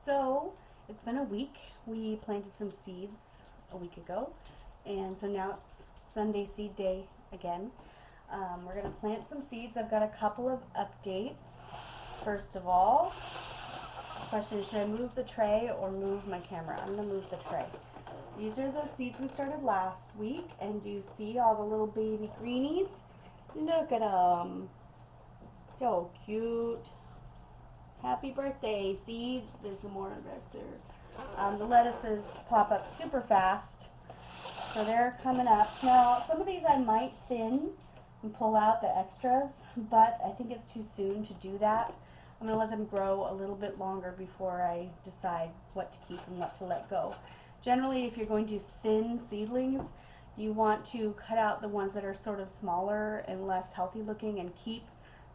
So it's been a week. We planted some seeds a week ago, and so now it's Sunday seed day again. We're going to plant some seeds. I've got a couple of updates. First of all, question is, should I move the tray or move my camera? I'm going to move the tray. These are the seeds we started last week, and you see all the little baby greenies? Look at them. So cute. Happy birthday, seeds. There's some more back there. The lettuces pop up super fast, so they're coming up. Now, some of these I might thin and pull out the extras, but I think it's too soon to do that. I'm going to let them grow a little bit longer before I decide what to keep and what to let go. Generally, if you're going to thin seedlings, you want to cut out the ones that are sort of smaller and less healthy looking and keep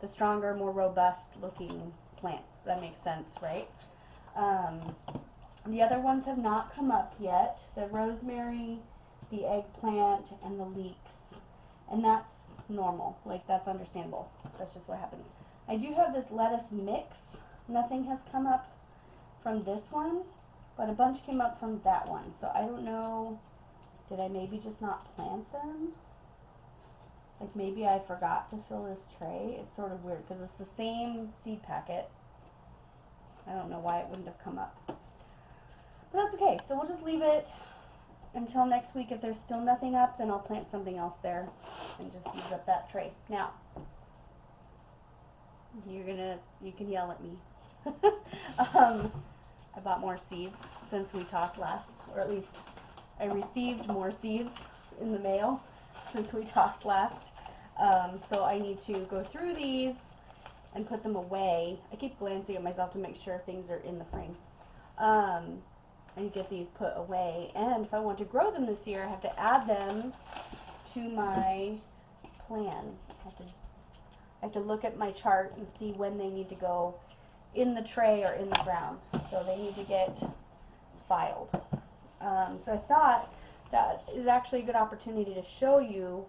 the stronger, more robust looking plants. That makes sense, right? The other ones have not come up yet. The rosemary, the eggplant, and the leeks. And that's normal. Like, that's understandable. That's just what happens. I do have this lettuce mix. Nothing has come up from this one, but a bunch came up from that one. So I don't know, did I maybe just not plant them? Like, maybe I forgot to fill this tray. It's sort of weird because it's the same seed packet. I don't know why it wouldn't have come up. But that's okay. So we'll just leave it until next week. If there's still nothing up, then I'll plant something else there and just use up that tray. Now, you can yell at me. I bought more seeds since we talked last, or at least I received more seeds in the mail since we talked last. So I need to go through these and put them away. I keep glancing at myself to make sure things are in the frame. And get these put away. And if I want to grow them this year, I have to add them to my plan. I have to look at my chart and see when they need to go in the tray or in the ground. So they need to get filed. So I thought that is actually a good opportunity to show you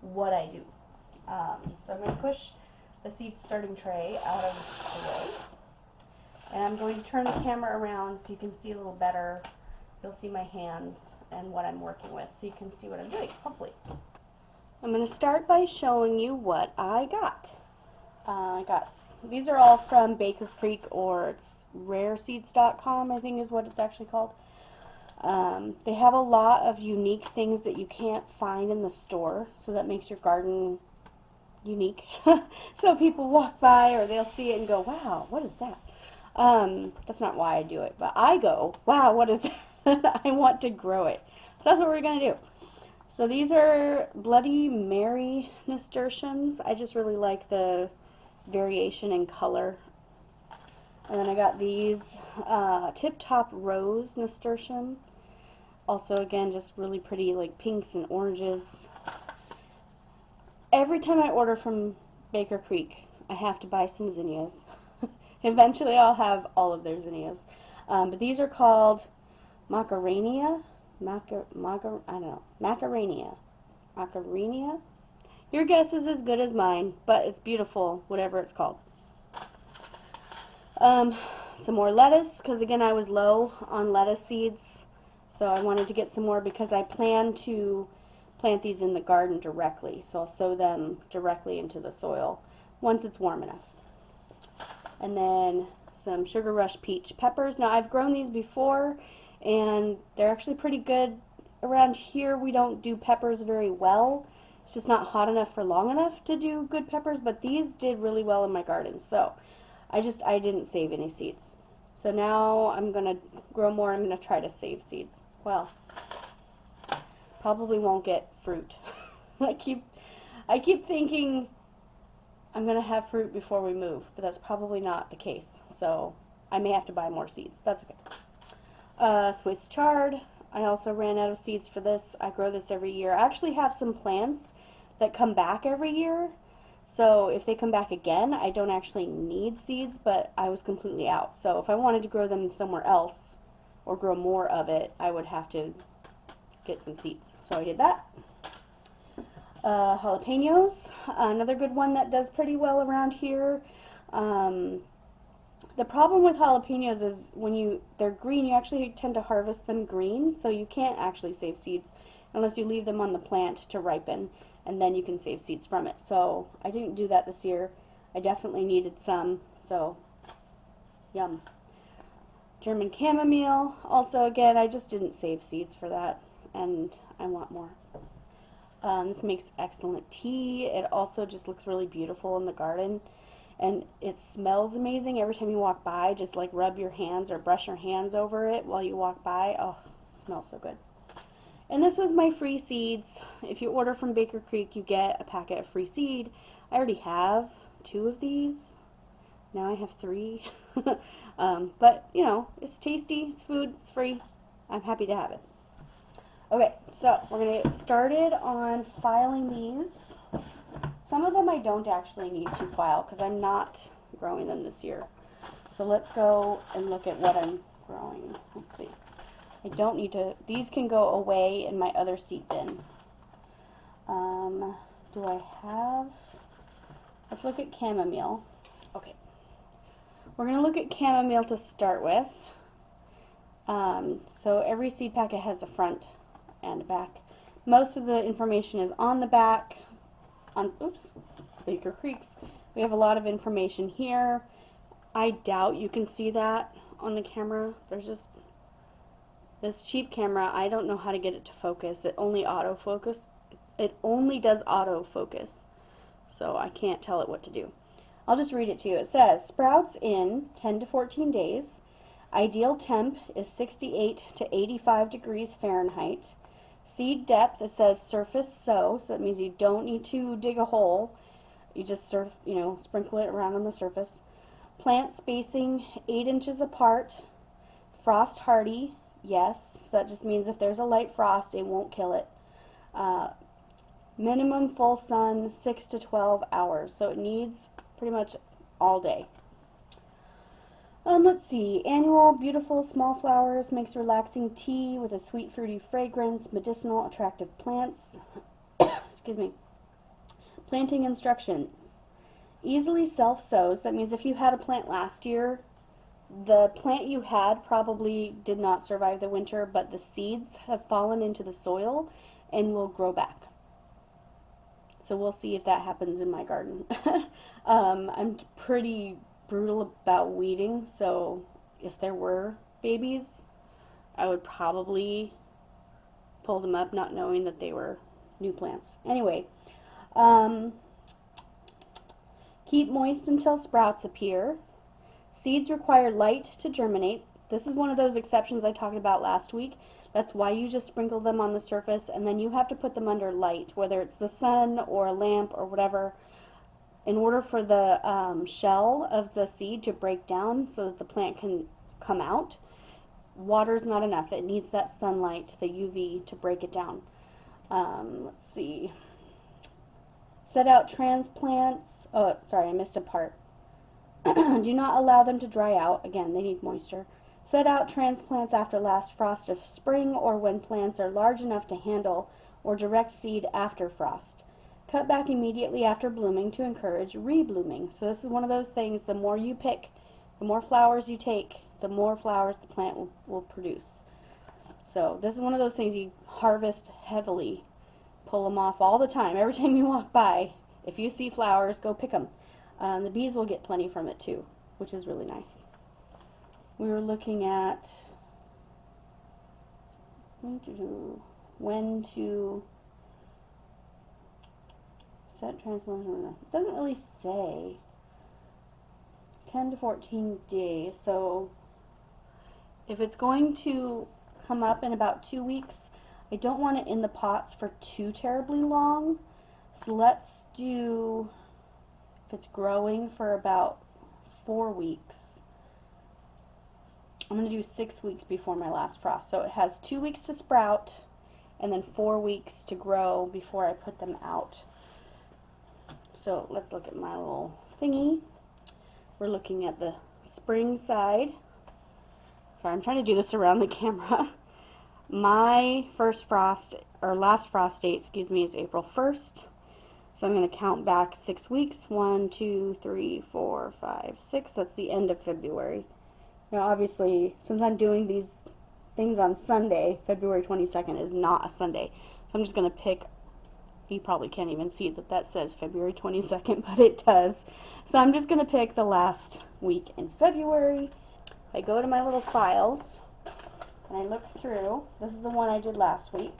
what I do. So I'm going to push the seed starting tray out of the way. And I'm going to turn the camera around so you can see a little better. You'll see my hands and what I'm working with, so you can see what I'm doing, hopefully. I'm going to start by showing you what I got. These are all from Baker Creek, or it's rareseeds.com, I think is what it's actually called. They have a lot of unique things that you can't find in the store, so that makes your garden unique. So people walk by or they'll see it and go, wow, what is that? That's not why I do it, but I go, wow, what is that? I want to grow it. So that's what we're going to do. So these are Bloody Mary nasturtiums. I just really like the variation in color. And then I got these Tip Top Rose nasturtium. Also, again, just really pretty, like pinks and oranges. Every time I order from Baker Creek, I have to buy some zinnias. Eventually, I'll have all of their zinnias. But these are called Macarenia. I don't know. Macarenia. Macarenia? Your guess is as good as mine, but it's beautiful, whatever it's called. Some more lettuce, because again, I was low on lettuce seeds. So I wanted to get some more because I plan to plant these in the garden directly. So I'll sow them directly into the soil once it's warm enough. And then some Sugar Rush peach peppers. Now, I've grown these before, and they're actually pretty good. Around here, we don't do peppers very well. It's just not hot enough for long enough to do good peppers, but these did really well in my garden. So I didn't save any seeds. So now I'm going to grow more. I'm going to try to save seeds. Well, probably won't get fruit. I keep thinking I'm going to have fruit before we move, but that's probably not the case. So I may have to buy more seeds. That's okay. Swiss chard. I also ran out of seeds for this. I grow this every year. I actually have some plants that come back every year. So if they come back again, I don't actually need seeds, but I was completely out. So if I wanted to grow them somewhere else or grow more of it, I would have to get some seeds. So I did that. Jalapenos, another good one that does pretty well around here. The problem with jalapenos is when they're green, you actually tend to harvest them green, so you can't actually save seeds unless you leave them on the plant to ripen, and then you can save seeds from it. So I didn't do that this year. I definitely needed some, so yum. German chamomile, also again, I just didn't save seeds for that, and I want more. This makes excellent tea. It also just looks really beautiful in the garden. And it smells amazing every time you walk by. Just like rub your hands or brush your hands over it while you walk by. Oh, it smells so good. And this was my free seeds. If you order from Baker Creek, you get a packet of free seed. I already have 2 of these. Now I have 3. But, you know, it's tasty, it's food, it's free. I'm happy to have it. Okay, so we're going to get started on filing these. Some of them I don't actually need to file because I'm not growing them this year. So let's go and look at what I'm growing. Let's see. I don't need to, these can go away in my other seed bin. Do I have, let's look at chamomile. Okay. We're going to look at chamomile to start with. So every seed packet has a front and a back. Most of the information is on the back. On Baker Creek's. We have a lot of information here. I doubt you can see that on the camera. There's just this cheap camera. I don't know how to get it to focus. It only autofocus. It only does autofocus. So I can't tell it what to do. I'll just read it to you. It says, sprouts in 10 to 14 days. Ideal temp is 68 to 85 degrees Fahrenheit. Seed depth, it says surface sow, so that means you don't need to dig a hole. You just sprinkle it around on the surface. Plant spacing 8 inches apart. Frost hardy, yes. So that just means if there's a light frost, it won't kill it. Minimum full sun 6 to 12 hours, so it needs pretty much all day. Let's see. Annual, beautiful, small flowers, makes relaxing tea with a sweet, fruity fragrance, medicinal, attractive plants. Excuse me. Planting instructions. Easily self-sows. That means if you had a plant last year, the plant you had probably did not survive the winter, but the seeds have fallen into the soil and will grow back. So we'll see if that happens in my garden. I'm pretty brutal about weeding, so if there were babies, I would probably pull them up not knowing that they were new plants. Anyway, keep moist until sprouts appear. Seeds require light to germinate. This is one of those exceptions I talked about last week. That's why you just sprinkle them on the surface, and then you have to put them under light, whether it's the sun or a lamp or whatever, in order for the shell of the seed to break down so that the plant can come out. Water's not enough. It needs that sunlight, the UV, to break it down. Let's see. Set out transplants. Oh, sorry, I missed a part. Do not allow them to dry out. Again, they need moisture. Set out transplants after last frost of spring or when plants are large enough to handle, or direct seed after frost. Cut back immediately after blooming to encourage reblooming. So this is one of those things, the more you pick, the more flowers you take, the more flowers the plant will produce. So this is one of those things you harvest heavily. Pull them off all the time. Every time you walk by, if you see flowers, go pick them. The bees will get plenty from it too, which is really nice. We were looking at when to set transplantation. It doesn't really say. 10 to 14 days. So if it's going to come up in about 2 weeks, I don't want it in the pots for too terribly long. So let's do, if it's growing for about 4 weeks, I'm going to do 6 weeks before my last frost. So it has 2 weeks to sprout and then 4 weeks to grow before I put them out. So let's look at my little thingy. We're looking at the spring side. Sorry, I'm trying to do this around the camera. My first frost, or last frost date, excuse me, is April 1st. So I'm going to count back 6 weeks. 1, 2, 3, 4, 5, 6. That's the end of February. Now obviously, since I'm doing these things on Sunday, February 22nd is not a Sunday. So I'm just going to pick, you probably can't even see that that says February 22nd, but it does. So I'm just going to pick the last week in February. I go to my little files and I look through. This is the one I did last week.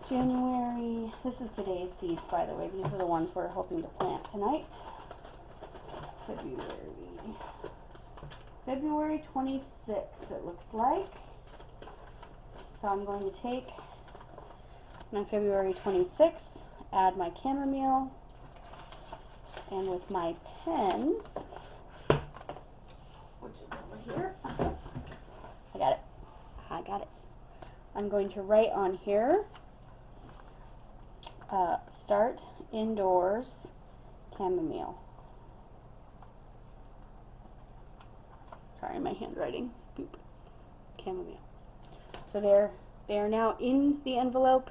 January, this is today's seeds, by the way. These are the ones we're hoping to plant tonight. February 26th, it looks like. So I'm going to take my February 26th, add my chamomile, and with my pen, which is over here, I got it. I'm going to write on here, start indoors chamomile. Sorry, my handwriting. Boop. Chamomile. So they are now in the envelope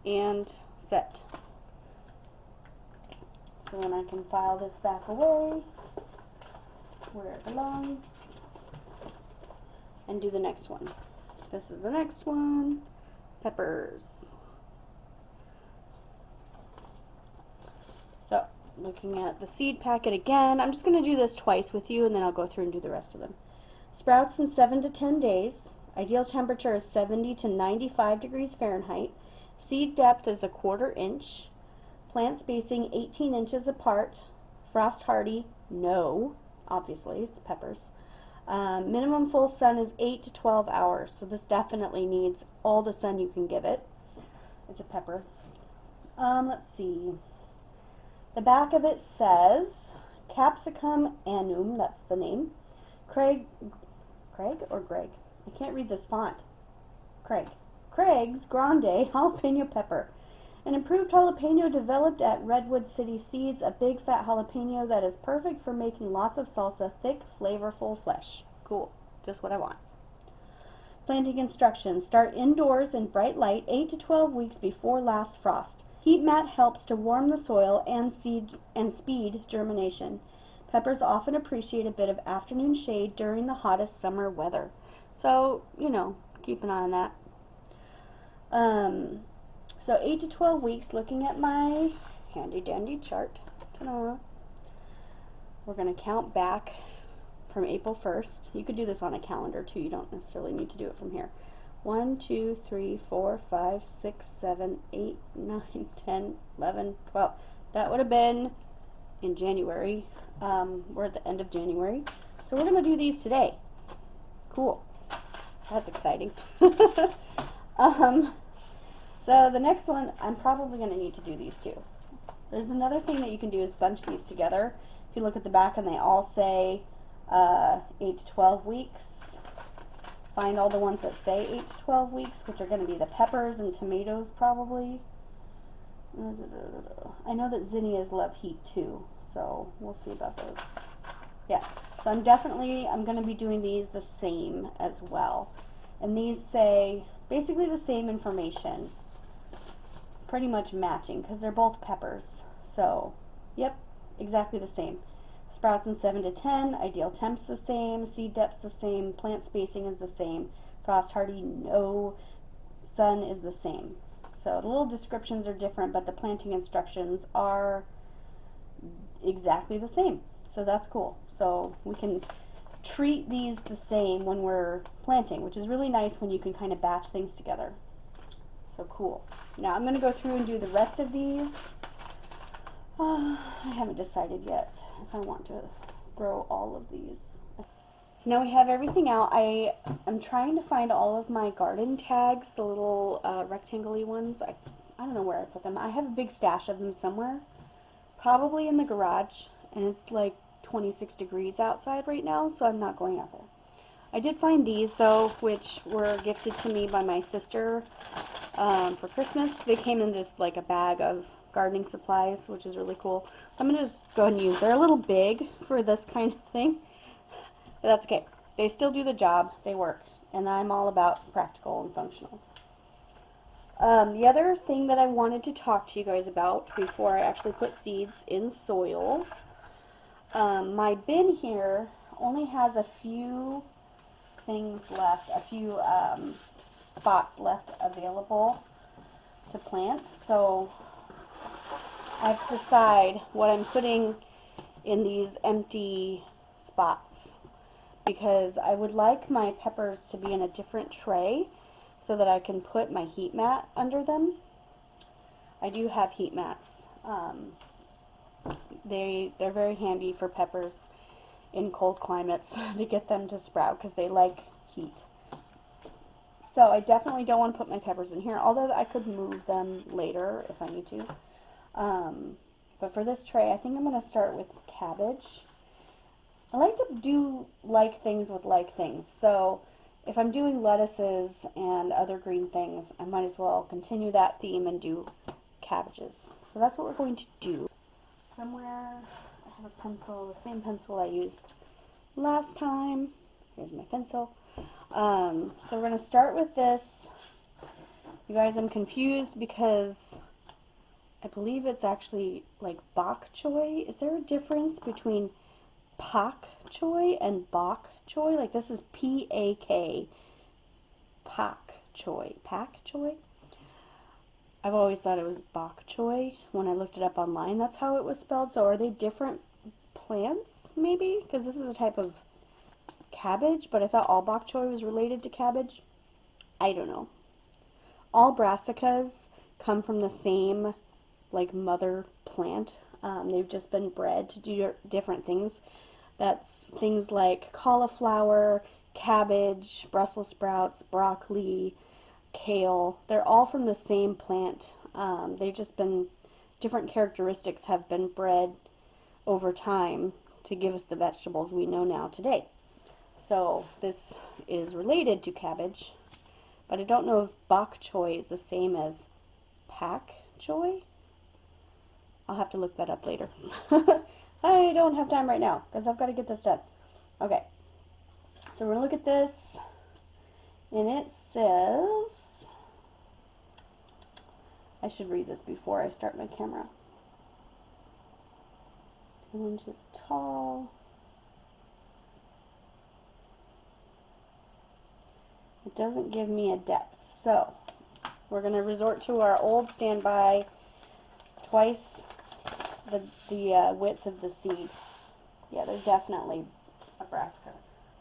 and set. So then I can file this back away where it belongs and do the next one. This is the next one. Peppers. So, looking at the seed packet again, I'm just going to do this twice with you and then I'll go through and do the rest of them. Sprouts in 7 to 10 days. Ideal temperature is 70 to 95 degrees Fahrenheit. Seed depth is 1/4 inch. Plant spacing 18 inches apart. Frost hardy, no. Obviously, it's peppers. Minimum full sun is 8 to 12 hours, so this definitely needs all the sun you can give it. It's a pepper. Let's see. The back of it says Capsicum annum, that's the name. Craig or Greg? I can't read this font. Craig's Grande jalapeno pepper. An improved jalapeno developed at Redwood City Seeds, a big fat jalapeno that is perfect for making lots of salsa, thick, flavorful flesh. Cool, just what I want. Planting instructions. Start indoors in bright light 8 to 12 weeks before last frost. Heat mat helps to warm the soil and speed germination. Peppers often appreciate a bit of afternoon shade during the hottest summer weather. So, you know, keep an eye on that. So 8 to 12 weeks, looking at my handy dandy chart. Ta-da. We're going to count back from April 1st. You could do this on a calendar too. You don't necessarily need to do it from here. 1, 2, 3, 4, 5, 6, 7, 8, 9, 10, 11, 12. That would have been in January. We're at the end of January. So we're going to do these today. Cool. That's exciting. So the next one, I'm probably going to need to do these too. There's another thing that you can do is bunch these together. If you look at the back and they all say 8 to 12 weeks, find all the ones that say 8 to 12 weeks, which are going to be the peppers and tomatoes probably. I know that zinnias love heat too, so we'll see about those. Yeah, so I'm going to be doing these the same as well. And these say basically the same information, pretty much matching because they're both peppers. So, yep, exactly the same. Sprouts in 7 to 10, ideal temp's the same, seed depth's the same, plant spacing is the same, frost hardy, no, sun is the same. So the little descriptions are different, but the planting instructions are exactly the same. So that's cool. So we can treat these the same when we're planting, which is really nice when you can kind of batch things together. So cool. Now I'm going to go through and do the rest of these. I haven't decided yet if I want to grow all of these. So now we have everything out. I am trying to find all of my garden tags, the little rectangle-y ones. I don't know where I put them. I have a big stash of them somewhere, probably in the garage, and it's like 26 degrees outside right now, so I'm not going out there. I did find these though, which were gifted to me by my sister for Christmas. They came in just like a bag of gardening supplies, which is really cool. I'm going to just go ahead and use. They're a little big for this kind of thing, but that's okay. They still do the job. They work, and I'm all about practical and functional. The other thing that I wanted to talk to you guys about before I actually put seeds in soil, my bin here only has a few things left, a few spots left available to plant. So I have to decide what I'm putting in these empty spots, because I would like my peppers to be in a different tray so that I can put my heat mat under them. I do have heat mats. They're very handy for peppers in cold climates to get them to sprout, because they like heat. So I definitely don't want to put my peppers in here, although I could move them later if I need to. But for this tray, I think I'm going to start with cabbage. I like to do like things with like things. So if I'm doing lettuces and other green things, I might as well continue that theme and do cabbages. So that's what we're going to do. Somewhere I have a pencil, the same pencil I used last time. Here's my pencil. So we're going to start with this. You guys, I'm confused because I believe it's actually like bok choy. Is there a difference between pak choy and bok choy? Like this is P-A-K, pak choy. Pak choy? I've always thought it was bok choy when I looked it up online. That's how it was spelled. So are they different plants maybe? Because this is a type of cabbage, but I thought all bok choy was related to cabbage. I don't know. All brassicas come from the same like mother plant. They've just been bred to do different things. That's things like cauliflower, cabbage, Brussels sprouts, broccoli, kale. They're all from the same plant. They've just been, different characteristics have been bred over time to give us the vegetables we know now today. So this is related to cabbage, but I don't know if bok choy is the same as pak choy. I'll have to look that up later. I don't have time right now because I've got to get this done. Okay, so we're going to look at this, and it says, I should read this before I start my camera. 2 inches tall. It doesn't give me a depth, so we're going to resort to our old standby, twice the width of the seed. Yeah, they're definitely a brassica.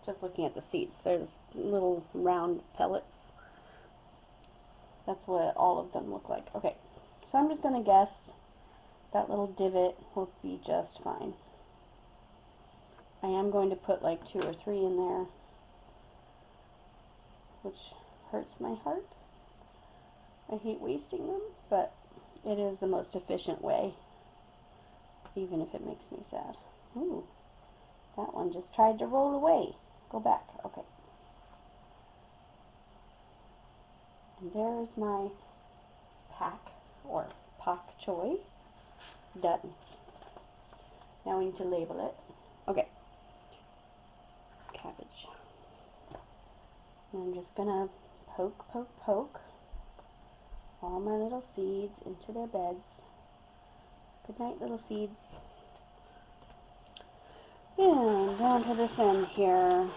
Just looking at the seeds, there's little round pellets. That's what all of them look like. Okay, so I'm just going to guess that little divot will be just fine. I am going to put like 2 or 3 in there, which hurts my heart. I hate wasting them, but it is the most efficient way, even if it makes me sad. Ooh, that one just tried to roll away. Go back. Okay. And there's my pak or pak choy. Done. Now we need to label it. Okay. Cabbage. And I'm just gonna poke all my little seeds into their beds. Good night, little seeds. And down to this end here.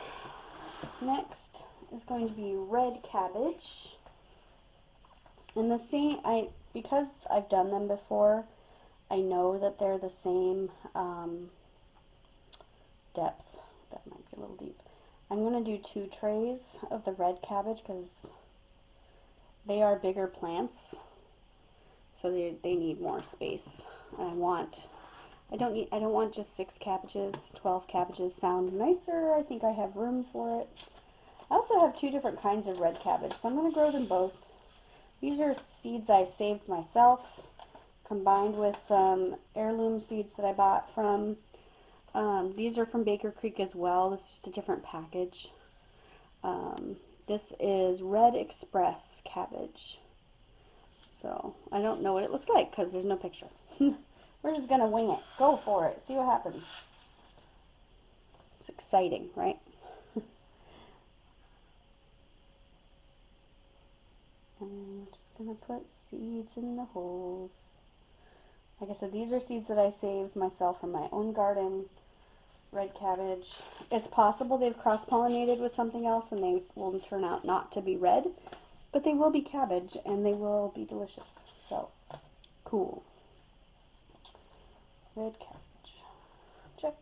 Next is going to be red cabbage. And the same, because I've done them before, I know that they're the same depth. That might be a little deep. I'm going to do 2 trays of the red cabbage because they are bigger plants, so they need more space. And I don't want just 6 cabbages. 12 cabbages sounds nicer. I think I have room for it. I also have 2 different kinds of red cabbage, so I'm going to grow them both. These are seeds I've saved myself, combined with some heirloom seeds that I bought from. These are from Baker Creek as well. It's just a different package. This is Red Express cabbage. So I don't know what it looks like because there's no picture. We're just going to wing it. Go for it. See what happens. It's exciting, right? And I'm just gonna put seeds in the holes. Like I said, these are seeds that I saved myself from my own garden. Red cabbage. It's possible they've cross-pollinated with something else and they will turn out not to be red, but they will be cabbage and they will be delicious. So, cool. Red cabbage. Check.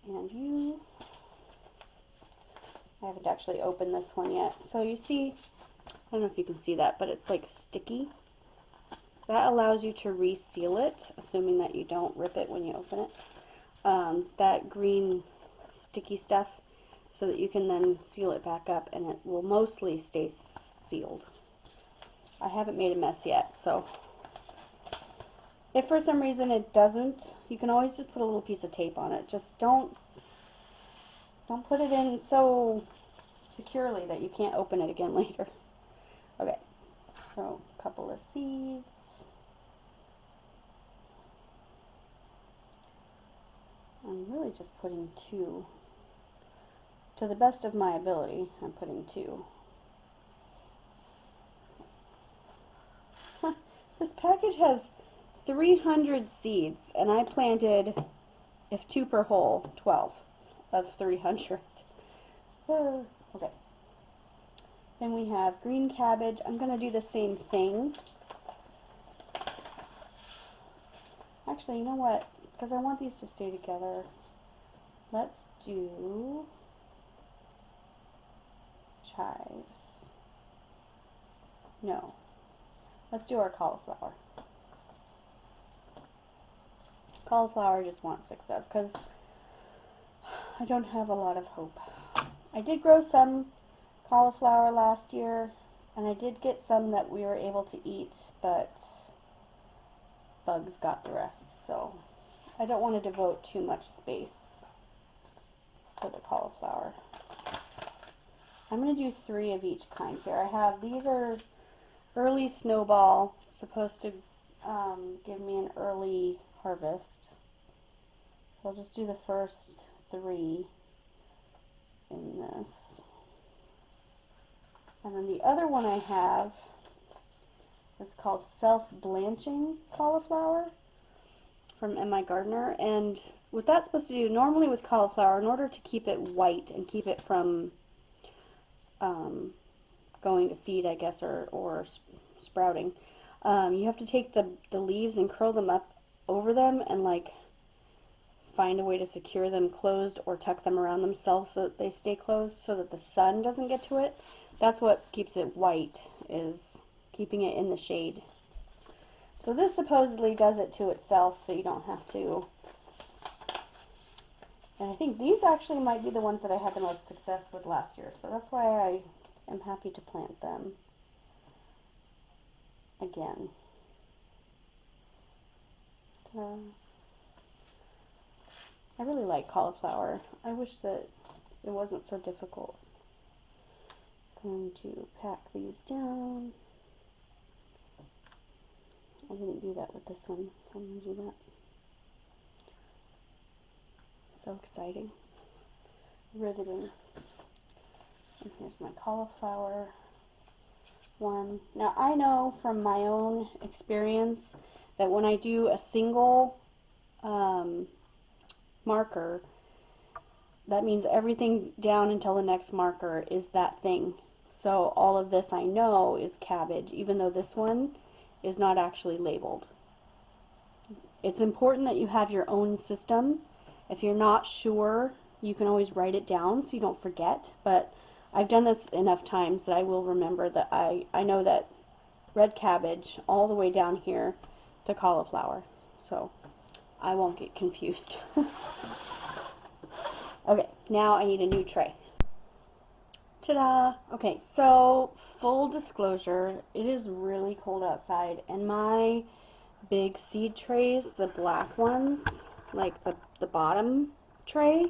And you. I haven't actually opened this one yet. So you see, I don't know if you can see that, but it's like sticky. That allows you to reseal it, assuming that you don't rip it when you open it. That green sticky stuff, so that you can then seal it back up and it will mostly stay sealed. I haven't made a mess yet, so if for some reason it doesn't, you can always just put a little piece of tape on it. Just don't put it in so securely that you can't open it again later. Okay, so a couple of seeds. I'm really just putting 2. To the best of my ability, I'm putting 2. This package has 300 seeds, and I planted, if 2 per hole, 12 of 300. Okay. Then we have green cabbage. I'm going to do the same thing. Actually, you know what? Because I want these to stay together, let's do chives. No. Let's do our cauliflower. Cauliflower I just want 6 of, because I don't have a lot of hope. I did grow some cauliflower last year, and I did get some that we were able to eat, but bugs got the rest, so I don't want to devote too much space to the cauliflower. I'm going to do 3 of each kind here. These are early snowball, supposed to give me an early harvest. So I'll just do the first 3 in this. And then the other one I have is called Self-Blanching Cauliflower from M.I. Gardener. And what that's supposed to do, normally with cauliflower, in order to keep it white and keep it from going to seed, I guess, or sprouting, you have to take the leaves and curl them up over them and like find a way to secure them closed or tuck them around themselves so that they stay closed so that the sun doesn't get to it. That's what keeps it white, is keeping it in the shade. So this supposedly does it to itself, so you don't have to. And I think these actually might be the ones that I had the most success with last year, so that's why I am happy to plant them again. I really like cauliflower. I wish that it wasn't so difficult. I'm going to pack these down. I didn't do that with this one. I'm going to do that. So exciting. Riveting. And here's my cauliflower one. Now I know from my own experience that when I do a single marker, that means everything down until the next marker is that thing. So all of this I know is cabbage, even though this one is not actually labeled. It's important that you have your own system. If you're not sure, you can always write it down so you don't forget, but I've done this enough times that I will remember that I know that red cabbage all the way down here to cauliflower, so I won't get confused. Okay, now I need a new tray. Ta-da! Okay, so full disclosure, it is really cold outside, and my big seed trays, the black ones, like the bottom tray,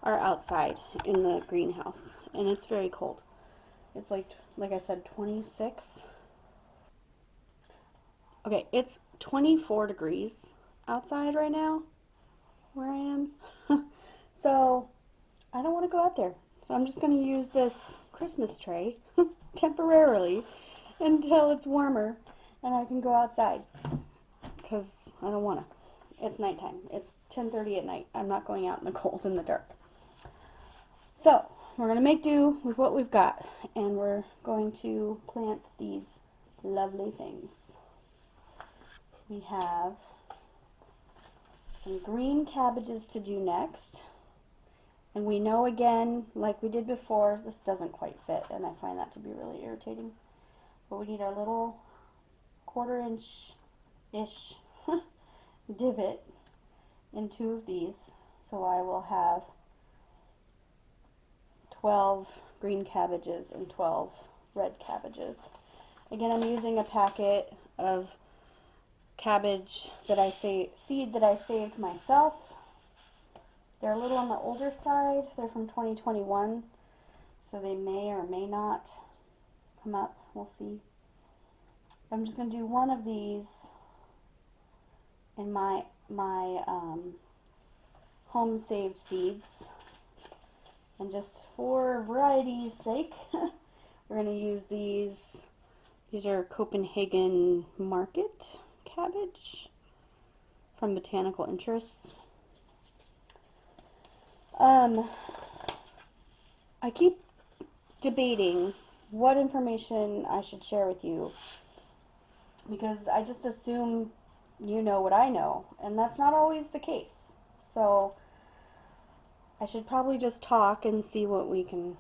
are outside in the greenhouse, and it's very cold. It's like I said, 26. Okay, it's 24 degrees outside right now where I am. So I don't want to go out there. So I'm just going to use this Christmas tray temporarily until it's warmer and I can go outside, because I don't want to. It's nighttime. It's 10:30 at night. I'm not going out in the cold in the dark. So we're going to make do with what we've got, and we're going to plant these lovely things. We have some green cabbages to do next. And we know, again, like we did before, this doesn't quite fit, and I find that to be really irritating. But we need our little 1/4 inch-ish divot in 2 of these. So I will have 12 green cabbages and 12 red cabbages. Again, I'm using a packet of cabbage that seed that I saved myself. They're a little on the older side. They're from 2021, so they may or may not come up. We'll see. I'm just going to do one of these in my home saved seeds. And just for variety's sake, we're going to use these. These are Copenhagen Market cabbage from Botanical Interests. I keep debating what information I should share with you, because I just assume you know what I know, and that's not always the case. So I should probably just talk and see what we can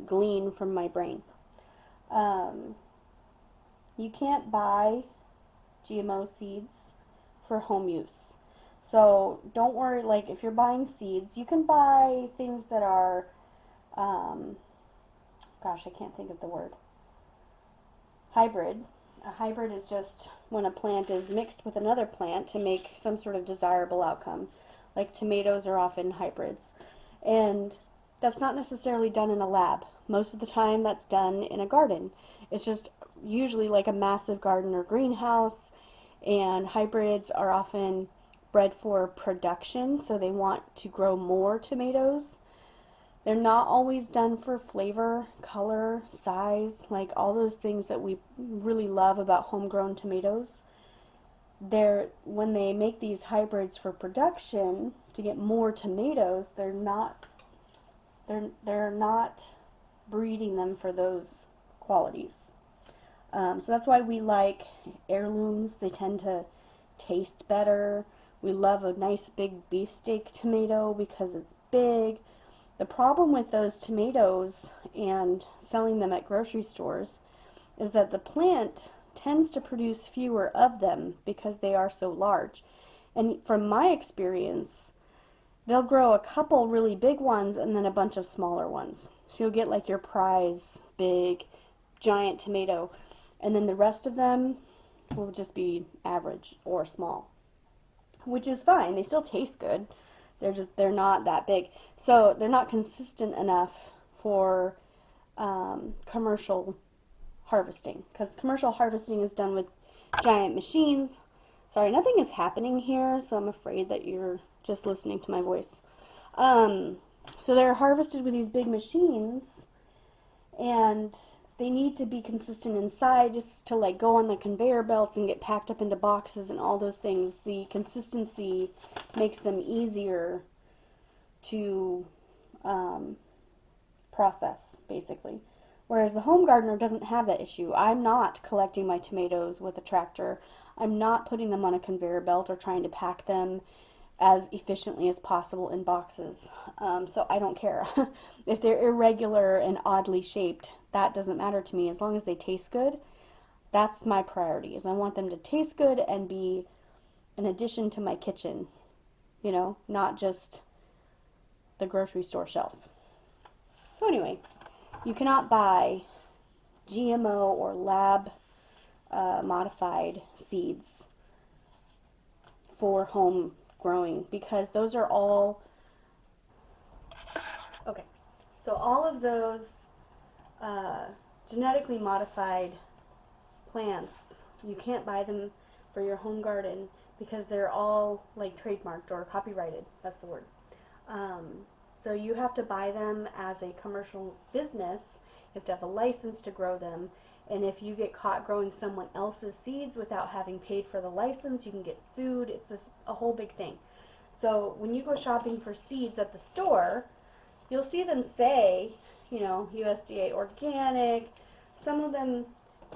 glean from my brain. You can't buy GMO seeds for home use. So don't worry, like if you're buying seeds, you can buy things that are, gosh, I can't think of the word, hybrid. A hybrid is just when a plant is mixed with another plant to make some sort of desirable outcome. Like tomatoes are often hybrids. And that's not necessarily done in a lab. Most of the time that's done in a garden. It's just usually like a massive garden or greenhouse, and hybrids are often bred for production, so they want to grow more tomatoes. They're not always done for flavor, color, size, like all those things that we really love about homegrown tomatoes. When they make these hybrids for production to get more tomatoes, they're not breeding them for those qualities. So that's why we like heirlooms. They tend to taste better. We love a nice big beefsteak tomato because it's big. The problem with those tomatoes and selling them at grocery stores is that the plant tends to produce fewer of them because they are so large. And from my experience, they'll grow a couple really big ones and then a bunch of smaller ones. So you'll get like your prize big giant tomato, and then the rest of them will just be average or small, which is fine. They still taste good. They're not that big. So they're not consistent enough for commercial harvesting, because commercial harvesting is done with giant machines. Sorry, nothing is happening here, so I'm afraid that you're just listening to my voice. So they're harvested with these big machines, and they need to be consistent inside just to like go on the conveyor belts and get packed up into boxes and all those things. The consistency makes them easier to process, basically. Whereas the home gardener doesn't have that issue. I'm not collecting my tomatoes with a tractor. I'm not putting them on a conveyor belt or trying to pack them as efficiently as possible in boxes. So I don't care. If they're irregular and oddly shaped, that doesn't matter to me. As long as they taste good, that's my priority. Is I want them to taste good and be an addition to my kitchen, you know, not just the grocery store shelf. So anyway, you cannot buy GMO or lab modified seeds for home growing, because those are all, okay, so all of those genetically modified plants, you can't buy them for your home garden because they're all like trademarked or copyrighted. That's the word. So you have to buy them as a commercial business. You have to have a license to grow them, And if you get caught growing someone else's seeds without having paid for the license, you can get sued. It's a whole big thing. So when you go shopping for seeds at the store, you'll see them say, you know, USDA organic. Some of them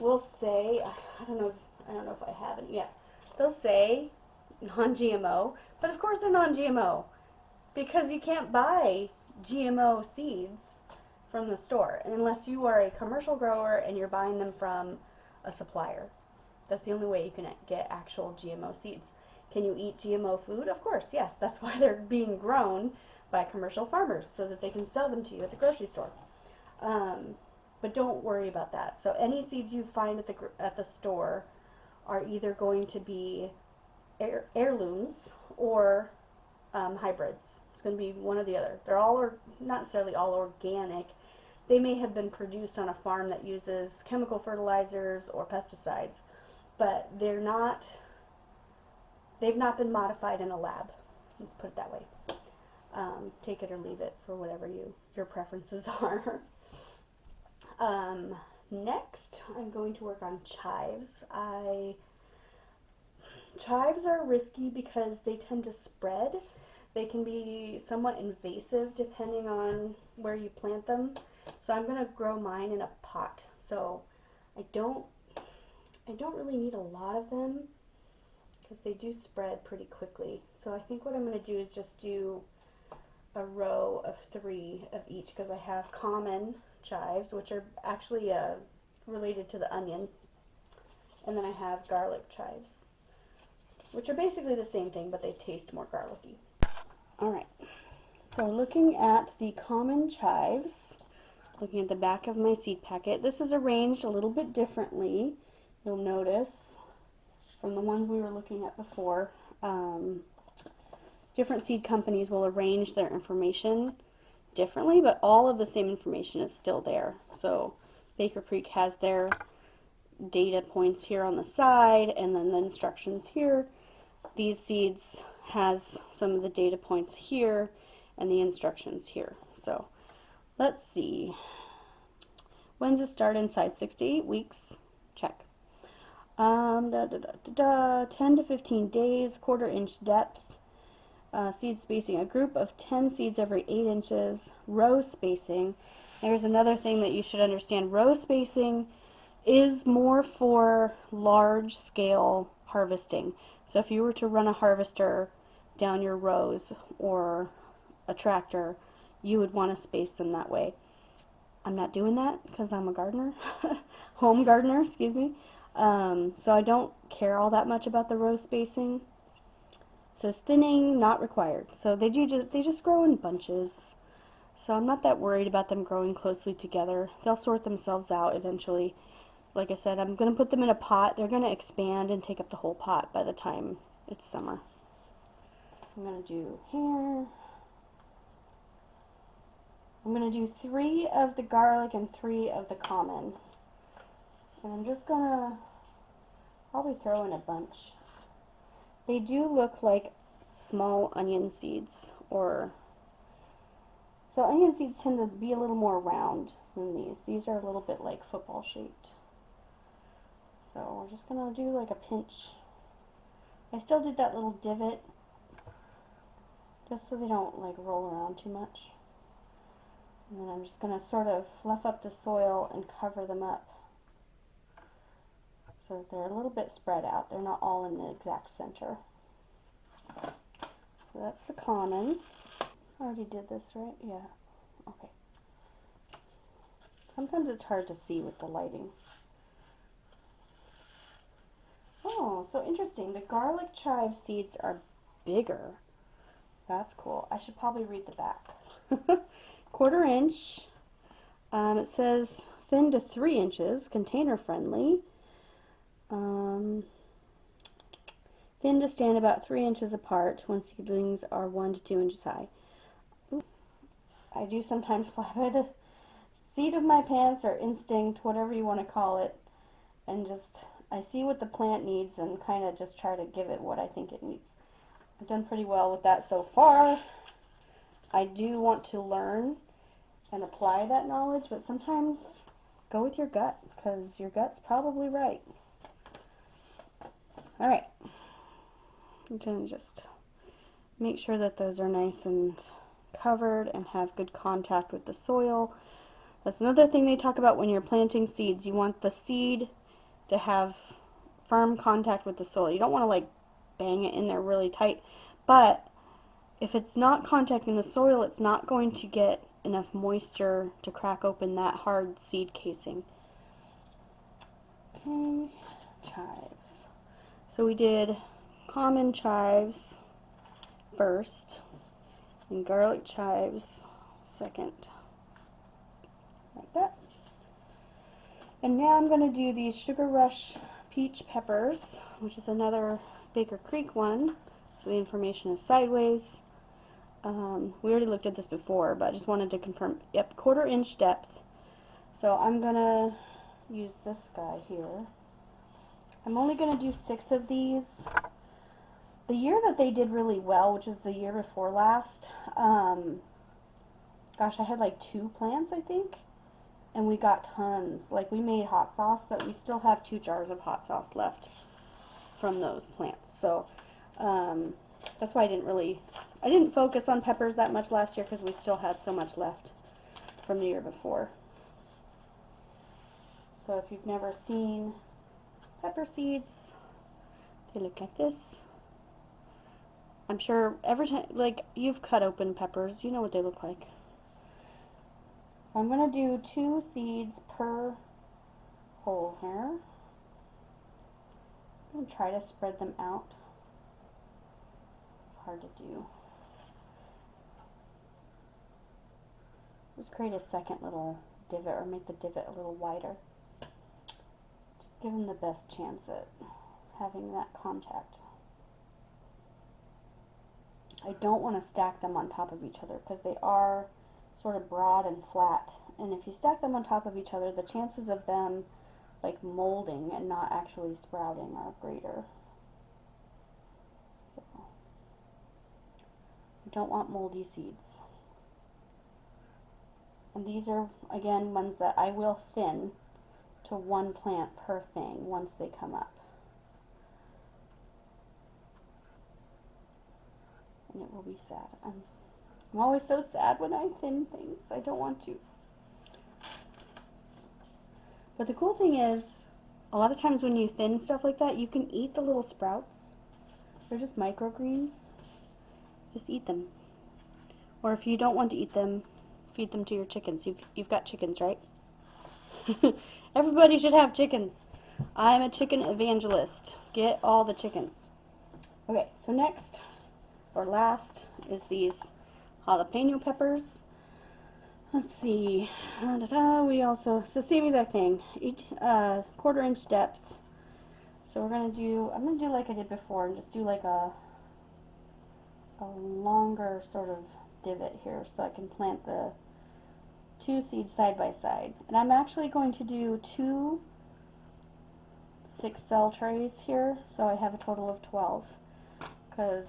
will say, I don't know if I have any yet. They'll say non-GMO, but of course they're non-GMO because you can't buy GMO seeds from the store unless you are a commercial grower and you're buying them from a supplier. That's the only way you can get actual GMO seeds. Can you eat GMO food? Of course, yes. That's why they're being grown by commercial farmers, so that they can sell them to you at the grocery store. But don't worry about that. So any seeds you find at the store are either going to be heirlooms or hybrids. It's going to be one or the other. They're all not necessarily all organic. They may have been produced on a farm that uses chemical fertilizers or pesticides, but they've not been modified in a lab. Let's put it that way. Take it or leave it for whatever your preferences are. Next, I'm going to work on chives. Chives are risky because they tend to spread. They can be somewhat invasive depending on where you plant them. So I'm going to grow mine in a pot. So I don't really need a lot of them because they do spread pretty quickly. So I think what I'm going to do is just do a row of 3 of each, because I have common chives, which are actually related to the onion, and then I have garlic chives, which are basically the same thing, but they taste more garlicky. Alright, so looking at the common chives, looking at the back of my seed packet, this is arranged a little bit differently, you'll notice, from the ones we were looking at before. Different seed companies will arrange their information differently, but all of the same information is still there. So Baker Creek has their data points here on the side, and then the instructions here. These seeds has some of the data points here and the instructions here. So let's see. When's it start inside? 6 to 8 weeks. Check. 10 to 15 days, 1/4 inch depth. Seed spacing, a group of 10 seeds every 8 inches. Row spacing. There's another thing that you should understand. Row spacing is more for large scale harvesting. So if you were to run a harvester down your rows or a tractor, you would want to space them that way. I'm not doing that because I'm a gardener, home gardener, excuse me. So I don't care all that much about the row spacing. It says thinning not required. So they just grow in bunches. So I'm not that worried about them growing closely together. They'll sort themselves out eventually. Like I said, I'm going to put them in a pot. They're going to expand and take up the whole pot by the time it's summer. I'm going to do here. I'm going to do 3 of the garlic and 3 of the common. And I'm just going to probably throw in a bunch. They do look like small onion seeds, so onion seeds tend to be a little more round than these. These are a little bit like football shaped. So we're just going to do like a pinch. I still did that little divot just so they don't like roll around too much. And then I'm just going to sort of fluff up the soil and cover them up so that they're a little bit spread out. They're not all in the exact center. So that's the common. I already did this, right? Yeah. Okay. Sometimes it's hard to see with the lighting. Oh, so interesting. The garlic chive seeds are bigger. That's cool. I should probably read the back. 1/4 inch. It says thin to 3 inches, container friendly. Thin to stand about 3 inches apart when seedlings are 1 to 2 inches high. Ooh. I do sometimes fly by the seat of my pants or instinct, whatever you want to call it, and just I see what the plant needs and kind of just try to give it what I think it needs. I've done pretty well with that so far. I do want to learn and apply that knowledge, but sometimes go with your gut, because your gut's probably right. All right. I'm going to just make sure that those are nice and covered and have good contact with the soil. That's another thing they talk about when you're planting seeds. You want the seed to have firm contact with the soil. You don't want to like bang it in there really tight, but if it's not contacting the soil, it's not going to get enough moisture to crack open that hard seed casing. Okay, chives. So we did common chives first and garlic chives second, like that. And now I'm going to do these Sugar Rush peach peppers, which is another Baker Creek one. So the information is sideways. We already looked at this before, but I just wanted to confirm. Yep, 1/4 inch depth. So I'm going to use this guy here. I'm only going to do 6 of these. The year that they did really well, which is the year before last, gosh, I had like 2 plants, I think, and we got tons. Like, we made hot sauce that we still have 2 jars of hot sauce left from those plants. So that's why I didn't focus on peppers that much last year, because we still had so much left from the year before. So if you've never seen pepper seeds, they look like this. I'm sure every time, like, you've cut open peppers, you know what they look like. I'm going to do 2 seeds per hole here. I'm going to try to spread them out. It's hard to do. Just create a second little divot, or make the divot a little wider. Just give them the best chance at having that contact. I don't want to stack them on top of each other, because they are sort of broad and flat, and if you stack them on top of each other, the chances of them like molding and not actually sprouting are greater. So you don't want moldy seeds. And these are, again, ones that I will thin to 1 plant per thing once they come up. And it will be sad. I'm always so sad when I thin things. I don't want to. But the cool thing is, a lot of times when you thin stuff like that, you can eat the little sprouts. They're just microgreens. Just eat them. Or if you don't want to eat them, feed them to your chickens. You've got chickens, right? Everybody should have chickens. I'm a chicken evangelist. Get all the chickens. Okay, so next, or last, is these jalapeno peppers. Let's see. We also, so same exact thing. 1/4 inch depth. So we're gonna do, I'm gonna do like I did before, and just do like a longer sort of divot here, so I can plant the 2 seeds side by side. And I'm actually going to do 2 6-cell trays here, so I have a total of 12. Because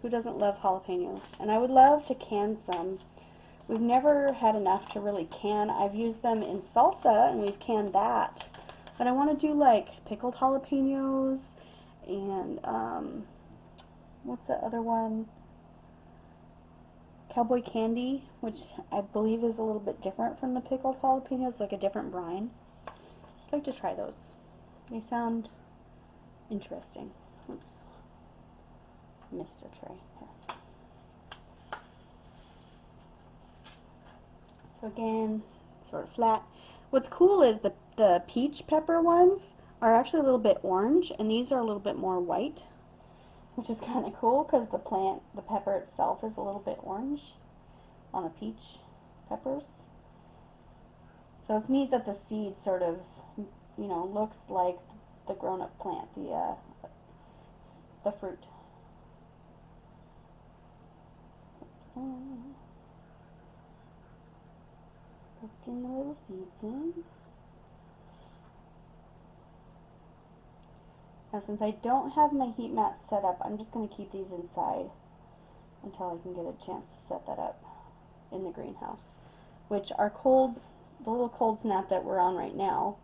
who doesn't love jalapenos? And I would love to can some. We've never had enough to really can. I've used them in salsa, and we've canned that. But I want to do like pickled jalapenos and what's the other one? Cowboy candy, which I believe is a little bit different from the pickled jalapenos, like a different brine. I'd like to try those. They sound interesting. Oops. Missed a tray. Here. So again, sort of flat. What's cool is the peach pepper ones are actually a little bit orange, and these are a little bit more white, which is kind of cool because the pepper itself is a little bit orange on the peach peppers. So it's neat that the seed sort of, you know, looks like the grown-up plant, the fruit. Poking the little seeds in. Now, since I don't have my heat mat set up, I'm just going to keep these inside until I can get a chance to set that up in the greenhouse, which our cold the little cold snap that we're on right now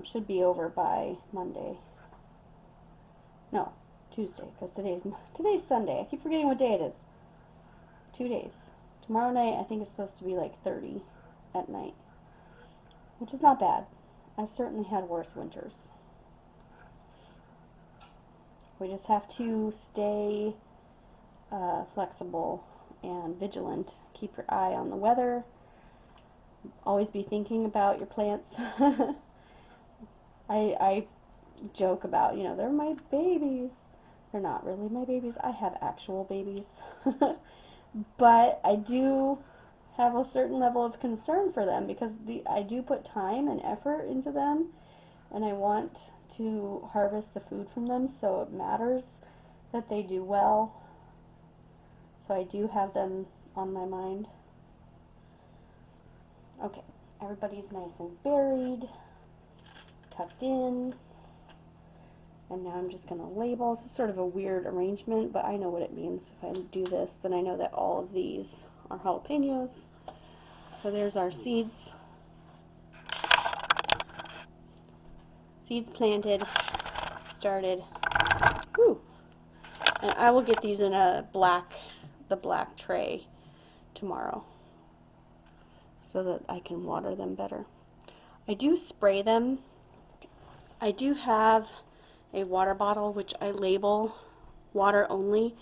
should be over by Monday. No, Tuesday, because today's Sunday. I keep forgetting what day it is. 2 days. Tomorrow night I think it's supposed to be like 30 at night, which is not bad. I've certainly had worse winters. We just have to stay flexible and vigilant. Keep your eye on the weather. Always be thinking about your plants. I joke about, they're my babies. They're not really my babies. I have actual babies. But I do have a certain level of concern for them because I do put time and effort into them, and I want to harvest the food from them, so it matters that they do well. So I do have them on my mind. Okay, everybody's nice and buried, tucked in, and now I'm just going to label. This is sort of a weird arrangement, but I know what it means. If I do this, then I know that all of these are jalapenos. So there's our seeds. Seeds planted, started. Woo! And I will get these in the black tray tomorrow so that I can water them better. I do spray them. I do have a water bottle which I label water only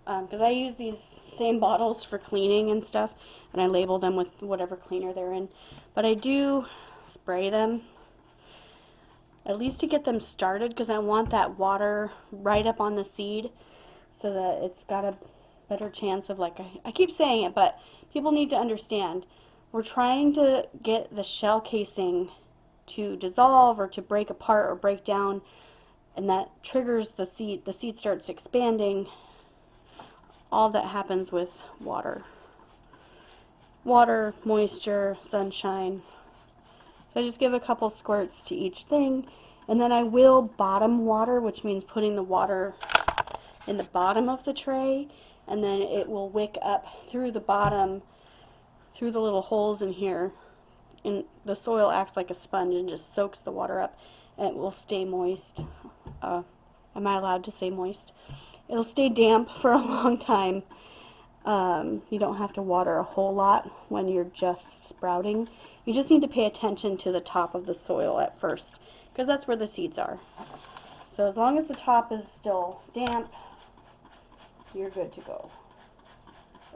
because I use these same bottles for cleaning and stuff, and I label them with whatever cleaner they're in. But I do spray them at least to get them started, because I want that water right up on the seed so that it's got a better chance of, like, I keep saying it, but people need to understand, we're trying to get the shell casing to dissolve or to break apart or break down, and that triggers the seed. The seed starts expanding. All that happens with water. Water, moisture, sunshine. So I just give a couple squirts to each thing, and then I will bottom water, which means putting the water in the bottom of the tray, and then it will wick up through the bottom, through the little holes in here, and the soil acts like a sponge and just soaks the water up, and it will stay moist. Am I allowed to say moist? It'll stay damp for a long time. You don't have to water a whole lot when you're just sprouting. You just need to pay attention to the top of the soil at first, because that's where the seeds are. So as long as the top is still damp, you're good to go.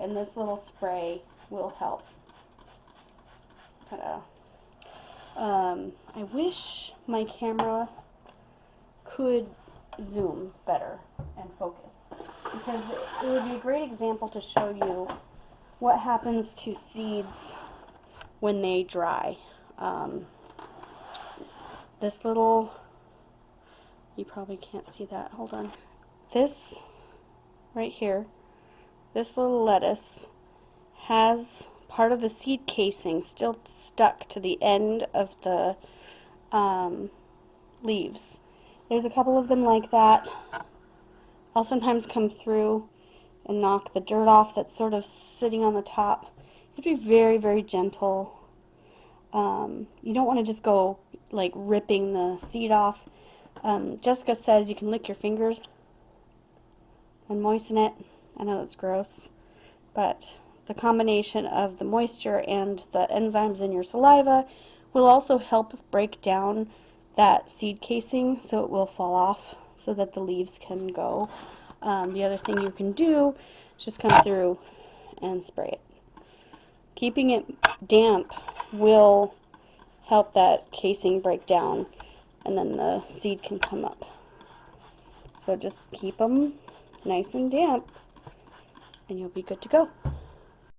And this little spray will help. Ta-da. I wish my camera could zoom better and focus, because it would be a great example to show you what happens to seeds when they dry. This little, you probably can't see that, hold on. This right here, this little lettuce has part of the seed casing still stuck to the end of the leaves. There's a couple of them like that. I'll sometimes come through and knock the dirt off that's sort of sitting on the top. You have to be very, very gentle. You don't want to just go like ripping the seed off. Jessica says you can lick your fingers and moisten it. I know that's gross, but the combination of the moisture and the enzymes in your saliva will also help break down that seed casing so it will fall off so that the leaves can go. The other thing you can do is just come through and spray it. Keeping it damp will help that casing break down, and then the seed can come up. So just keep them nice and damp and you'll be good to go.